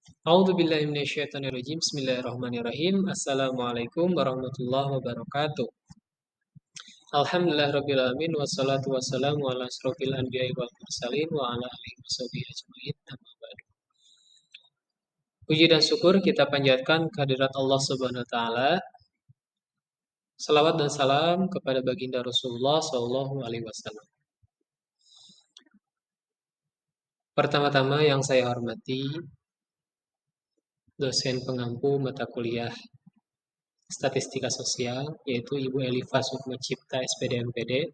A'udzubillahi minasyaitonirrajim. Bismillahirrahmanirrahim. Assalamualaikum warahmatullahi wabarakatuh. Alhamdulillah alamin wassalatu wassalamu ala asrofil anbiya'i wal mursalin wa ala alihi washabihi ajmain. Amma ba'du. Puji dan syukur kita panjatkan kehadirat Allah Subhanahu wa taala. Salawat dan salam kepada baginda Rasulullah sallallahu alaihi wasallam. Pertama-tama yang saya hormati dosen pengampu mata kuliah Statistika Sosial, yaitu Ibu Elifa Sukma Cipta SPD MPD,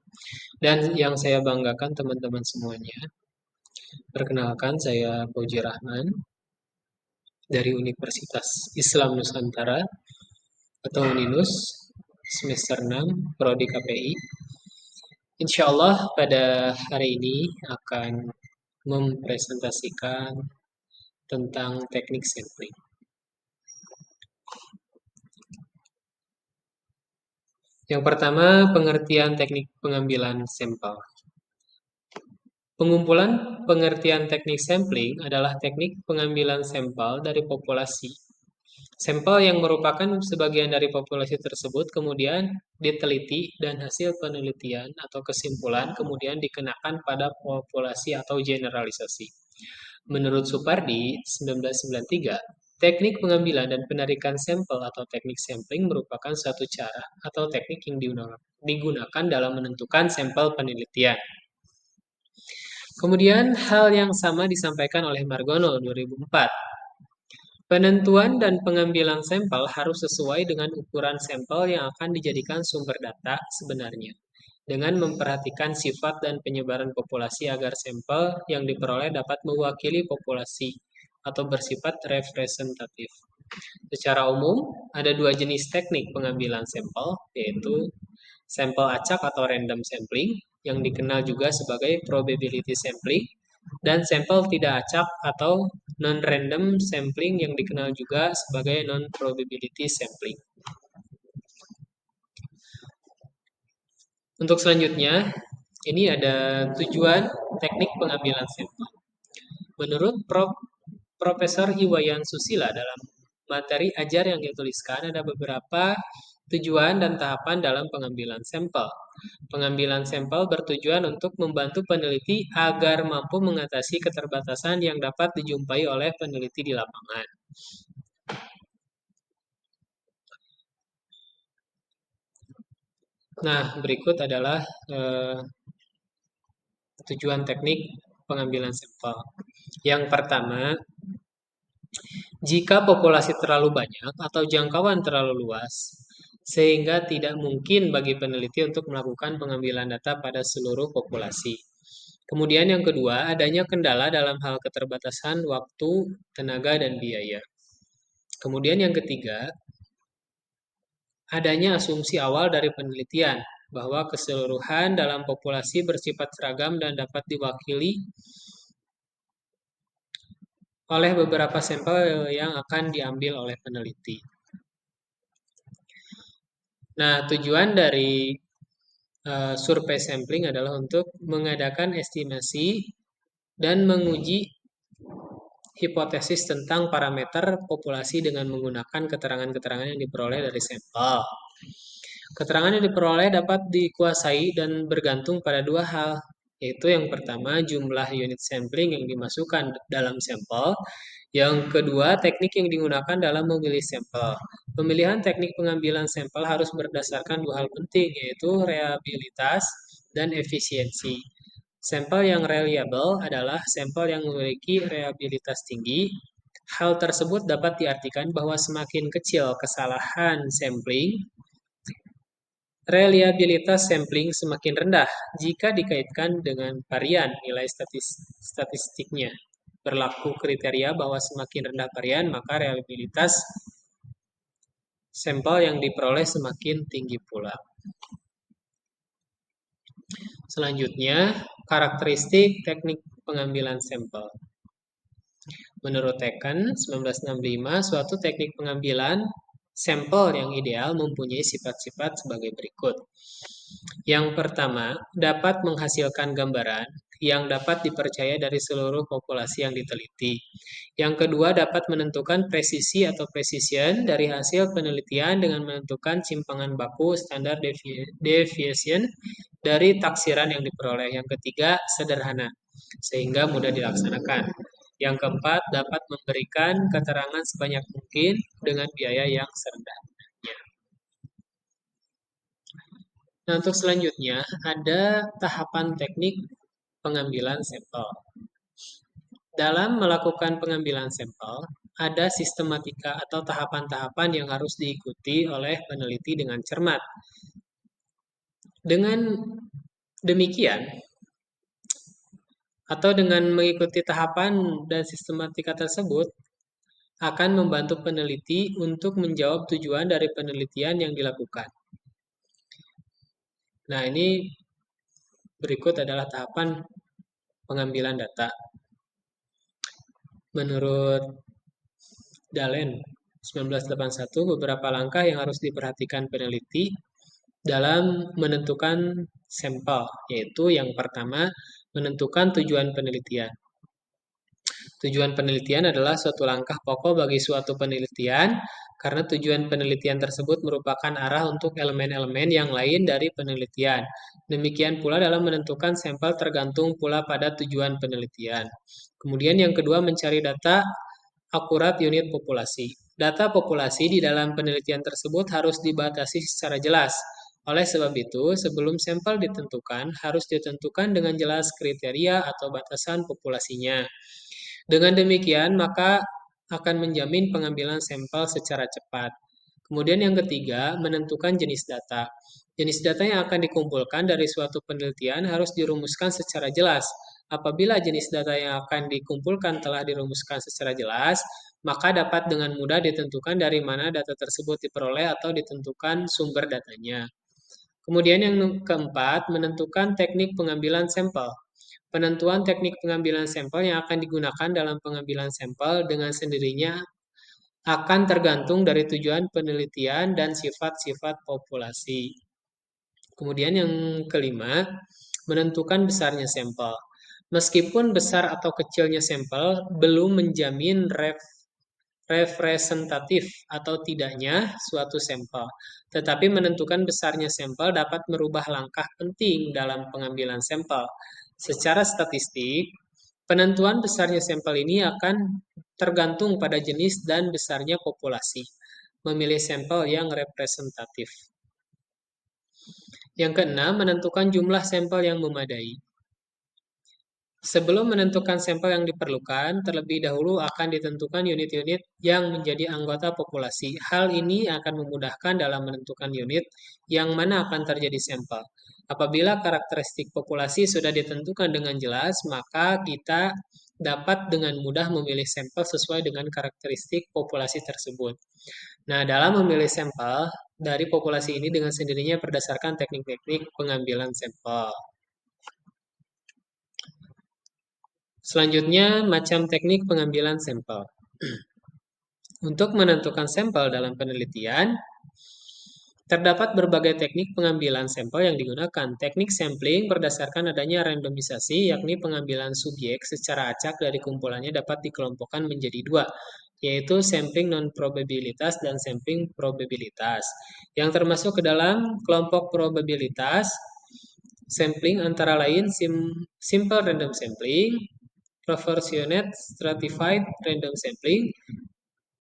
dan yang saya banggakan teman-teman semuanya. Perkenalkan, saya Fauji Rahman dari Universitas Islam Nusantara atau UNINUS semester 6 Prodi KPI. Insya Allah pada hari ini akan mempresentasikan tentang teknik sampling. Yang pertama, pengertian teknik pengambilan sampel. Pengumpulan pengertian teknik sampling adalah teknik pengambilan sampel dari populasi. Sampel yang merupakan sebagian dari populasi tersebut kemudian diteliti dan hasil penelitian atau kesimpulan kemudian dikenakan pada populasi atau generalisasi. Menurut Supardi, 1993, teknik pengambilan dan penarikan sampel atau teknik sampling merupakan suatu cara atau teknik yang digunakan dalam menentukan sampel penelitian. Kemudian hal yang sama disampaikan oleh Margono 2004. Penentuan dan pengambilan sampel harus sesuai dengan ukuran sampel yang akan dijadikan sumber data sebenarnya, dengan memperhatikan sifat dan penyebaran populasi agar sampel yang diperoleh dapat mewakili populasi atau bersifat representatif. Secara umum, ada dua jenis teknik pengambilan sampel, yaitu sampel acak atau random sampling, yang dikenal juga sebagai probability sampling, dan sampel tidak acak atau non-random sampling yang dikenal juga sebagai non-probability sampling. Untuk selanjutnya, ini ada tujuan teknik pengambilan sampel. Menurut Profesor Iwayan Susila dalam materi ajar yang dituliskan ada beberapa tujuan dan tahapan dalam pengambilan sampel. Pengambilan sampel bertujuan untuk membantu peneliti agar mampu mengatasi keterbatasan yang dapat dijumpai oleh peneliti di lapangan. Nah, berikut adalah tujuan teknik pengambilan sampel. Yang pertama, jika populasi terlalu banyak atau jangkauan terlalu luas, sehingga tidak mungkin bagi peneliti untuk melakukan pengambilan data pada seluruh populasi. Kemudian yang kedua, adanya kendala dalam hal keterbatasan waktu, tenaga, dan biaya. Kemudian yang ketiga, adanya asumsi awal dari penelitian bahwa keseluruhan dalam populasi bersifat seragam dan dapat diwakili oleh beberapa sampel yang akan diambil oleh peneliti. Nah, tujuan dari survei sampling adalah untuk mengadakan estimasi dan menguji hipotesis tentang parameter populasi dengan menggunakan keterangan-keterangan yang diperoleh dari sampel. Keterangan yang diperoleh dapat dikuasai dan bergantung pada dua hal, yaitu yang pertama jumlah unit sampling yang dimasukkan dalam sampel, yang kedua teknik yang digunakan dalam memilih sampel. Pemilihan teknik pengambilan sampel harus berdasarkan dua hal penting, yaitu reliabilitas dan efisiensi. Sampel yang reliable adalah sampel yang memiliki reliabilitas tinggi. Hal tersebut dapat diartikan bahwa semakin kecil kesalahan sampling, reliabilitas sampling semakin rendah jika dikaitkan dengan varian nilai statistiknya. Berlaku kriteria bahwa semakin rendah varian, maka reliabilitas sampel yang diperoleh semakin tinggi pula. Selanjutnya, karakteristik teknik pengambilan sampel. Menurut Tekken 1965, suatu teknik pengambilan sampel yang ideal mempunyai sifat-sifat sebagai berikut. Yang pertama, dapat menghasilkan gambaran yang dapat dipercaya dari seluruh populasi yang diteliti. Yang kedua, dapat menentukan presisi atau precision dari hasil penelitian dengan menentukan simpangan baku standar deviation dari taksiran yang diperoleh. Yang ketiga, sederhana, sehingga mudah dilaksanakan. Yang keempat, dapat memberikan keterangan sebanyak mungkin dengan biaya yang serendah. Nah, untuk selanjutnya, ada tahapan teknik pengambilan sampel. Dalam melakukan pengambilan sampel, ada sistematika atau tahapan-tahapan yang harus diikuti oleh peneliti dengan cermat. Dengan demikian, atau dengan mengikuti tahapan dan sistematika tersebut, akan membantu peneliti untuk menjawab tujuan dari penelitian yang dilakukan. Nah, ini berikut adalah tahapan pengambilan data. Menurut Dalen 1981, beberapa langkah yang harus diperhatikan peneliti dalam menentukan sampel, yaitu yang pertama, menentukan tujuan penelitian. Tujuan penelitian adalah suatu langkah pokok bagi suatu penelitian, karena tujuan penelitian tersebut merupakan arah untuk elemen-elemen yang lain dari penelitian. Demikian pula dalam menentukan sampel tergantung pula pada tujuan penelitian. Kemudian yang kedua, mencari data akurat unit populasi. Data populasi di dalam penelitian tersebut harus dibatasi secara jelas. Oleh sebab itu, sebelum sampel ditentukan, harus ditentukan dengan jelas kriteria atau batasan populasinya. Dengan demikian, maka akan menjamin pengambilan sampel secara cepat. Kemudian yang ketiga, menentukan jenis data. Jenis data yang akan dikumpulkan dari suatu penelitian harus dirumuskan secara jelas. Apabila jenis data yang akan dikumpulkan telah dirumuskan secara jelas, maka dapat dengan mudah ditentukan dari mana data tersebut diperoleh atau ditentukan sumber datanya. Kemudian yang keempat, menentukan teknik pengambilan sampel. Penentuan teknik pengambilan sampel yang akan digunakan dalam pengambilan sampel dengan sendirinya akan tergantung dari tujuan penelitian dan sifat-sifat populasi. Kemudian yang kelima, menentukan besarnya sampel. Meskipun besar atau kecilnya sampel belum menjamin representatif atau tidaknya suatu sampel. Tetapi menentukan besarnya sampel dapat merubah langkah penting dalam pengambilan sampel. Secara statistik, penentuan besarnya sampel ini akan tergantung pada jenis dan besarnya populasi. Memilih sampel yang representatif. Yang keenam, menentukan jumlah sampel yang memadai. Sebelum menentukan sampel yang diperlukan, terlebih dahulu akan ditentukan unit-unit yang menjadi anggota populasi. Hal ini akan memudahkan dalam menentukan unit yang mana akan terjadi sampel. Apabila karakteristik populasi sudah ditentukan dengan jelas, maka kita dapat dengan mudah memilih sampel sesuai dengan karakteristik populasi tersebut. Nah, dalam memilih sampel dari populasi ini dengan sendirinya berdasarkan teknik-teknik pengambilan sampel. Selanjutnya, macam teknik pengambilan sampel. Untuk menentukan sampel dalam penelitian, terdapat berbagai teknik pengambilan sampel yang digunakan. Teknik sampling berdasarkan adanya randomisasi, yakni pengambilan subjek secara acak dari kumpulannya dapat dikelompokkan menjadi dua, yaitu sampling non-probabilitas dan sampling probabilitas. Yang termasuk ke dalam kelompok probabilitas, sampling antara lain simple random sampling, proportionate stratified random sampling,